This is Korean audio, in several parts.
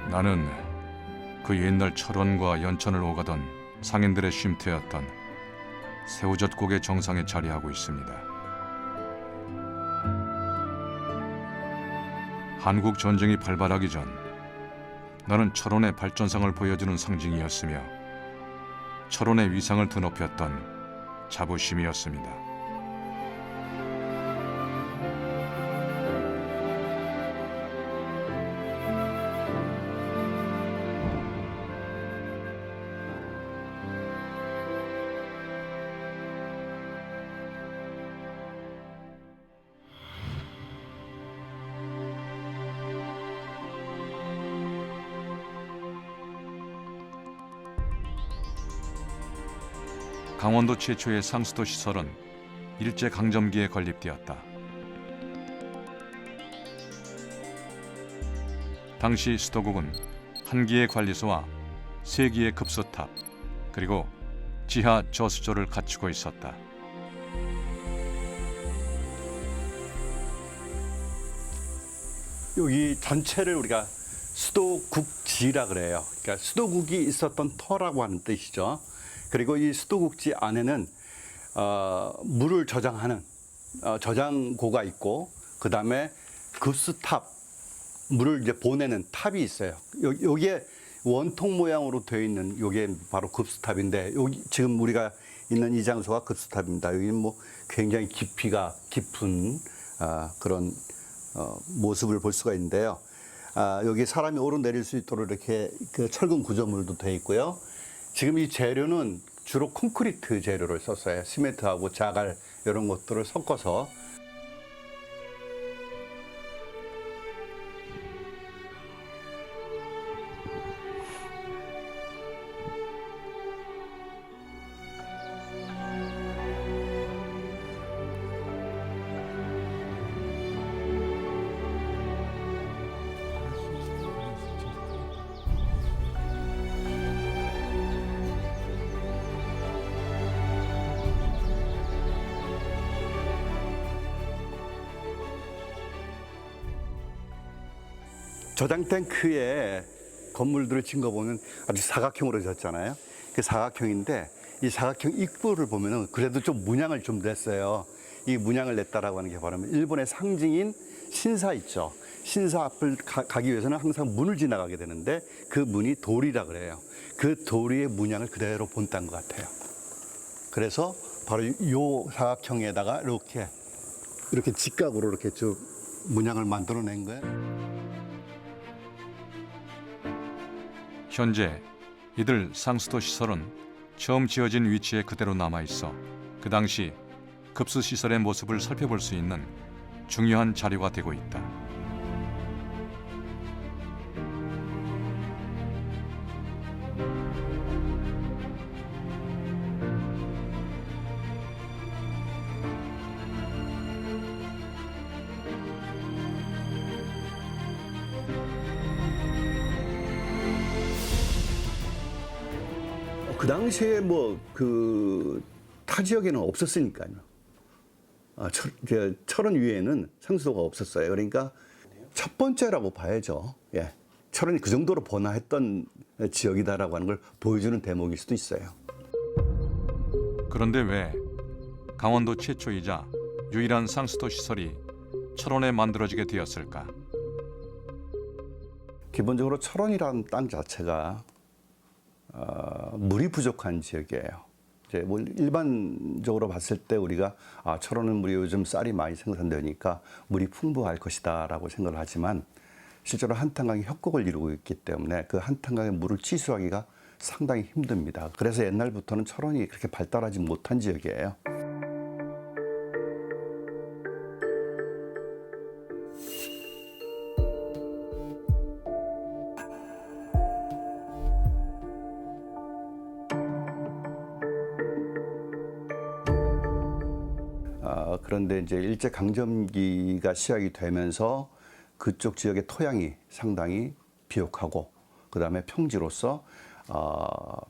나는 그 옛날 철원과 연천을 오가던 상인들의 쉼터였던 새우젓국의 정상에 자리하고 있습니다. 한국 전쟁이 발발하기 전 나는 철원의 발전상을 보여주는 상징이었으며 철원의 위상을 드높였던 자부심이었습니다. 강원도 최초의 상수도 시설은 일제강점기에 건립되었다. 당시 수도국은 한 기의 관리소와 세 기의 급수탑, 그리고 지하 저수조를 갖추고 있었다. 여기 전체를 우리가 수도국지라 그래요. 그러니까 수도국이 있었던 터라고 하는 뜻이죠. 그리고 이 수도국지 안에는 물을 저장하는 저장고가 있고, 그 다음에 급수탑, 물을 이제 보내는 탑이 있어요. 여기에 원통 모양으로 되어 있는 요게 바로 급수탑인데, 여기 지금 우리가 있는 이 장소가 급수탑입니다. 여기는 뭐 굉장히 깊이가 깊은 그런 모습을 볼 수가 있는데요. 여기 사람이 오르내릴 수 있도록 이렇게 그 철근 구조물도 되어 있고요. 지금 이 재료는 주로 콘크리트 재료를 썼어요. 시멘트하고 자갈 이런 것들을 섞어서. 저장 탱크에 건물들을 진 거 보면 아주 사각형으로 졌잖아요. 그 사각형인데, 이 사각형 입구를 보면은 그래도 좀 문양을 좀 냈어요. 이 문양을 냈다라고 하는 게 바로 일본의 상징인 신사 있죠. 신사 앞을 가기 위해서는 항상 문을 지나가게 되는데, 그 문이 돌이라 그래요. 그 돌이의 문양을 그대로 본딴 것 같아요. 그래서 바로 이 사각형에다가 이렇게 직각으로 이렇게 쭉 문양을 만들어낸 거예요. 현재 이들 상수도 시설은 처음 지어진 위치에 그대로 남아있어 그 당시 급수시설의 모습을 살펴볼 수 있는 중요한 자료가 되고 있다. 그 당시에 타 지역에는 없었으니까요. 철원 위에는 상수도가 없었어요. 그러니까 첫 번째라고 봐야죠. 예. 철원이 그 정도로 번화했던 지역이다라고 하는 걸 보여주는 대목일 수도 있어요. 그런데 왜 강원도 최초이자 유일한 상수도 시설이 철원에 만들어지게 되었을까? 기본적으로 철원이라는 땅 자체가 물이 부족한 지역이에요. 이제 뭐 일반적으로 봤을 때 우리가 철원은 물이 요즘 쌀이 많이 생산되니까 물이 풍부할 것이다라고 생각을 하지만, 실제로 한탄강이 협곡을 이루고 있기 때문에 그 한탄강의 물을 취수하기가 상당히 힘듭니다. 그래서 옛날부터는 철원이 그렇게 발달하지 못한 지역이에요. 그런데 이제 일제강점기가 시작이 되면서 그쪽 지역의 토양이 상당히 비옥하고, 그 다음에 평지로서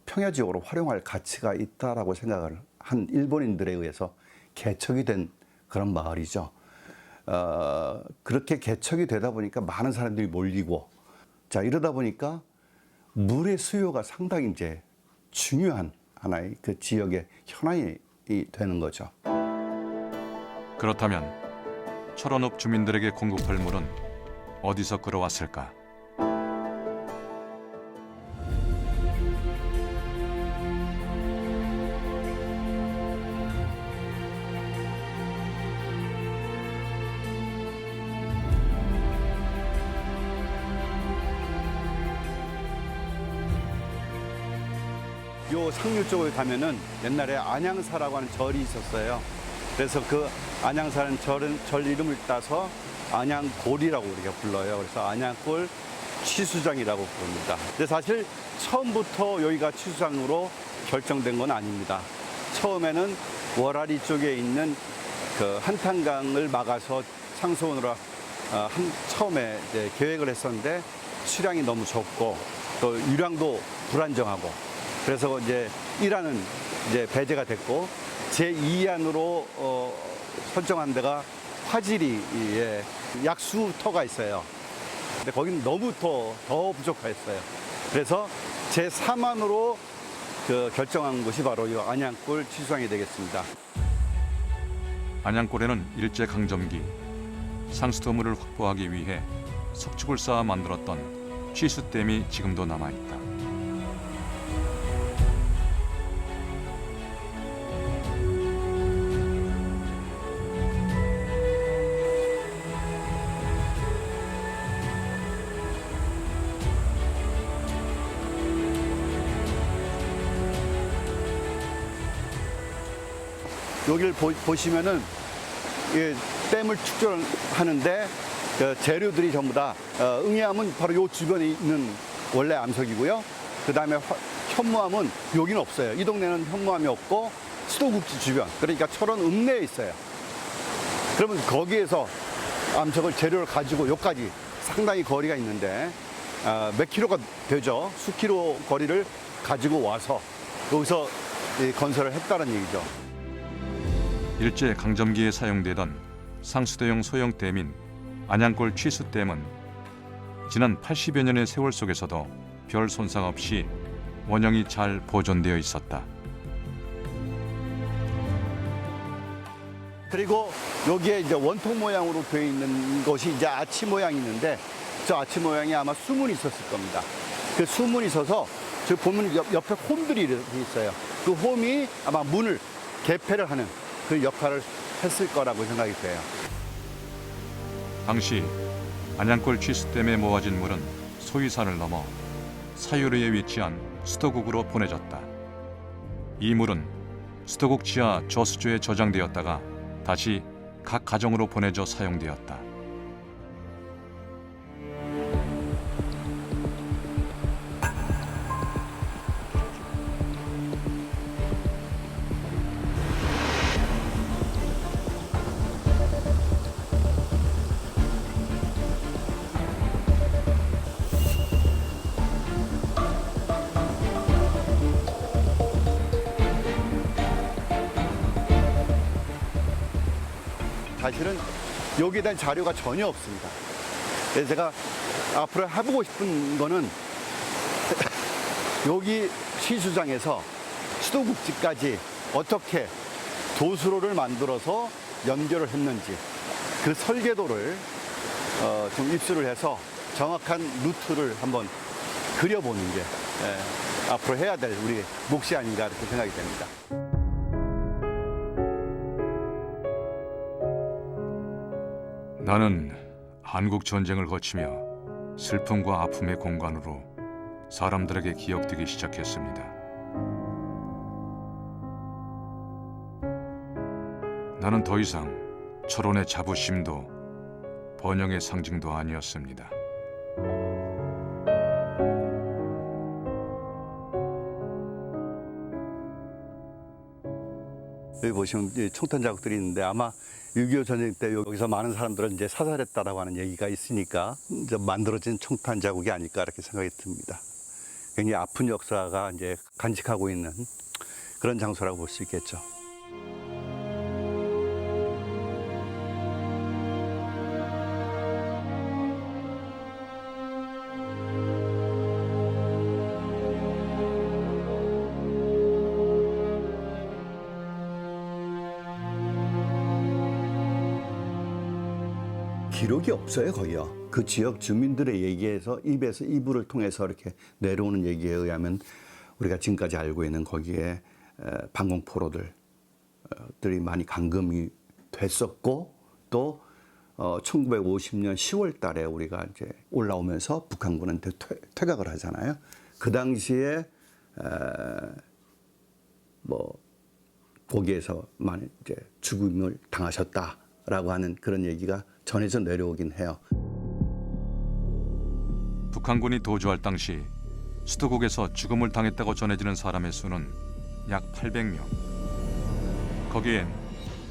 평야 지역으로 활용할 가치가 있다라고 생각을 한 일본인들에 의해서 개척이 된 그런 마을이죠. 그렇게 개척이 되다 보니까 많은 사람들이 몰리고, 자, 이러다 보니까 물의 수요가 상당히 이제 중요한 하나의 그 지역의 현안이 되는 거죠. 그렇다면 철원읍 주민들에게 공급할 물은 어디서 끌어왔을까? 요 상류 쪽에 가면은 옛날에 안양사라고 하는 절이 있었어요. 그래서 그 안양사라는 절 이름을 따서 안양골이라고 우리가 불러요. 그래서 안양골 취수장이라고 부릅니다. 근데 사실 처음부터 여기가 취수장으로 결정된 건 아닙니다. 처음에는 월아리 쪽에 있는 그 한탄강을 막아서 상수원으로 처음에 이제 계획을 했었는데 수량이 너무 적고 또 유량도 불안정하고 그래서 이제 1안은 이제 배제가 됐고 제2안으로 설정한 데가 화지리에 약수터가 있어요. 근데 거기는 너무 더 부족했어요. 그래서 제3안으로 그 결정한 곳이 바로 이 안양골 취수장이 되겠습니다. 안양골에는 일제 강점기 상수도물을 확보하기 위해 석축을 쌓아 만들었던 취수댐이 지금도 남아 있다. 여기를 보시면은 이 댐을 축전하는데 그 재료들이 전부 다 응애암은 바로 요 주변에 있는 원래 암석이고요. 그 다음에 현무암은 여기는 없어요. 이 동네는 현무암이 없고 수도국지 주변, 그러니까 철원 읍내에 있어요. 그러면 거기에서 암석을 재료를 가지고 여기까지 상당히 거리가 있는데 몇 킬로가 되죠. 수킬로 거리를 가지고 와서 여기서 건설을 했다는 얘기죠. 일제 강점기에 사용되던 상수도용 소형 댐인 안양골 취수댐은 지난 80여 년의 세월 속에서도 별 손상 없이 원형이 잘 보존되어 있었다. 그리고 여기에 이제 원통 모양으로 되어 있는 것이 이제 아치 모양이 있는데 저 아치 모양이 아마 수문이 있었을 겁니다. 그 수문이 있어서 저 보면 옆에 홈들이 이렇게 있어요. 그 홈이 아마 문을 개폐를 하는 그 역할을 했을 거라고 생각이 돼요. 당시 안양골 취수댐에 모아진 물은 소위산을 넘어 사유리에 위치한 수도국으로 보내졌다. 이 물은 수도국 지하 저수조에 저장되었다가 다시 각 가정으로 보내져 사용되었다. 사실은 여기에 대한 자료가 전혀 없습니다. 그래서 제가 앞으로 해보고 싶은 거는 여기 취수장에서 수도국지까지 어떻게 도수로를 만들어서 연결을 했는지 그 설계도를 좀 입수를 해서 정확한 루트를 한번 그려보는 게 앞으로 해야 될 우리 몫이 아닌가 이렇게 생각이 됩니다. 나는 한국 전쟁을 거치며 슬픔과 아픔의 공간으로 사람들에게 기억되기 시작했습니다. 나는 더 이상 철원의 자부심도 번영의 상징도 아니었습니다. 여기 보시면 총탄 자국들이 있는데 아마 6.25 전쟁 때 여기서 많은 사람들을 이제 사살했다라고 하는 얘기가 있으니까 이제 만들어진 총탄 자국이 아닐까 이렇게 생각이 듭니다. 굉장히 아픈 역사가 이제 간직하고 있는 그런 장소라고 볼 수 있겠죠. 기록이 없어요, 거기요. 그 지역 주민들의 얘기에서 입에서 입을 통해서 이렇게 내려오는 얘기에 의하면 우리가 지금까지 알고 있는 거기에 방공포로들이 많이 감금이 됐었고 또 1950년 10월 달에 우리가 이제 올라오면서 북한군은 퇴각을 하잖아요. 그 당시에 뭐 거기에서 많이 이제 죽음을 당하셨다라고 하는 그런 얘기가 전해져 내려오긴 해요. 북한군이 도주할 당시 수도국에서 죽음을 당했다고 전해지는 사람의 수는 약 800명. 거기엔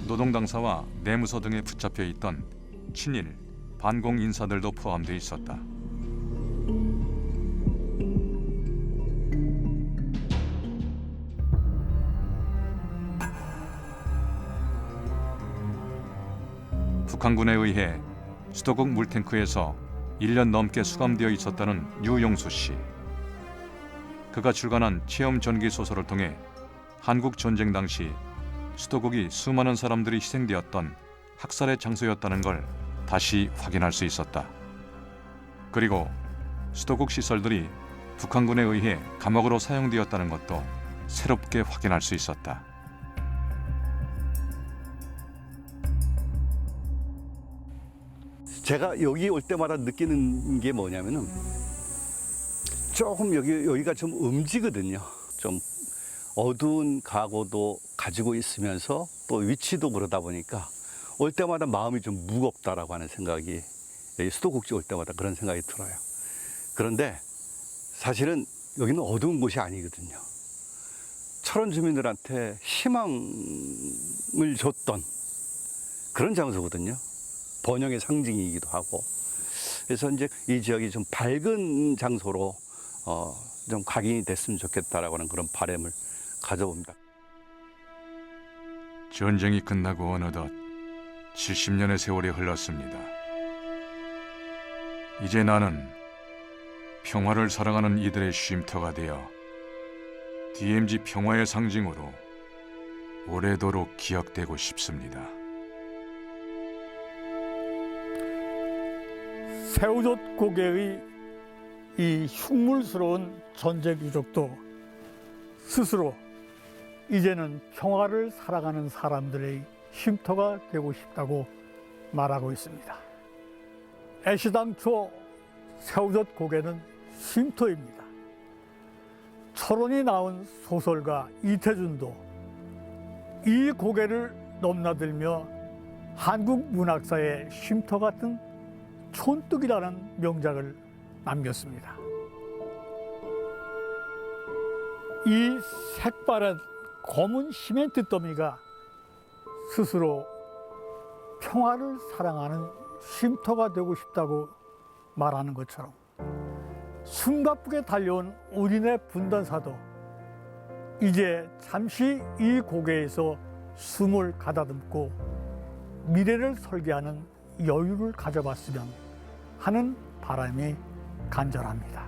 노동당사와 내무서 등에 붙잡혀 있던 친일, 반공 인사들도 포함되어 있었다. 북한군에 의해 수도국 물탱크에서 1년 넘게 수감되어 있었다는 유용수 씨. 그가 출간한 체험 전기 소설을 통해 한국 전쟁 당시 수도국이 수많은 사람들이 희생되었던 학살의 장소였다는 걸 다시 확인할 수 있었다. 그리고 수도국 시설들이 북한군에 의해 감옥으로 사용되었다는 것도 새롭게 확인할 수 있었다. 제가 여기 올 때마다 느끼는 게 뭐냐면은 조금 여기가 좀 음지거든요. 좀 어두운 과거도 가지고 있으면서 또 위치도 그러다 보니까 올 때마다 마음이 좀 무겁다라고 하는 생각이 여기 수도국지 올 때마다 그런 생각이 들어요. 그런데 사실은 여기는 어두운 곳이 아니거든요. 철원 주민들한테 희망을 줬던 그런 장소거든요. 번영의 상징이기도 하고. 그래서 이제 이 지역이 좀 밝은 장소로 좀 각인이 됐으면 좋겠다라고 하는 그런 바람을 가져봅니다. 전쟁이 끝나고 어느덧 70년의 세월이 흘렀습니다. 이제 나는 평화를 사랑하는 이들의 쉼터가 되어 DMZ 평화의 상징으로 오래도록 기억되고 싶습니다. 새우젓 고개의 이 흉물스러운 전쟁 유적도 스스로 이제는 평화를 살아가는 사람들의 쉼터가 되고 싶다고 말하고 있습니다. 애시당초 새우젓 고개는 쉼터입니다. 철원이 낳은 소설가 이태준도 이 고개를 넘나들며 한국 문학사의 쉼터 같은 촌뜨기라는 명작을 남겼습니다. 이 색바랜 검은 시멘트 더미가 스스로 평화를 사랑하는 쉼터가 되고 싶다고 말하는 것처럼 숨가쁘게 달려온 우리네 분단사도 이제 잠시 이 고개에서 숨을 가다듬고 미래를 설계하는 여유를 가져봤으면 하는 바람이 간절합니다.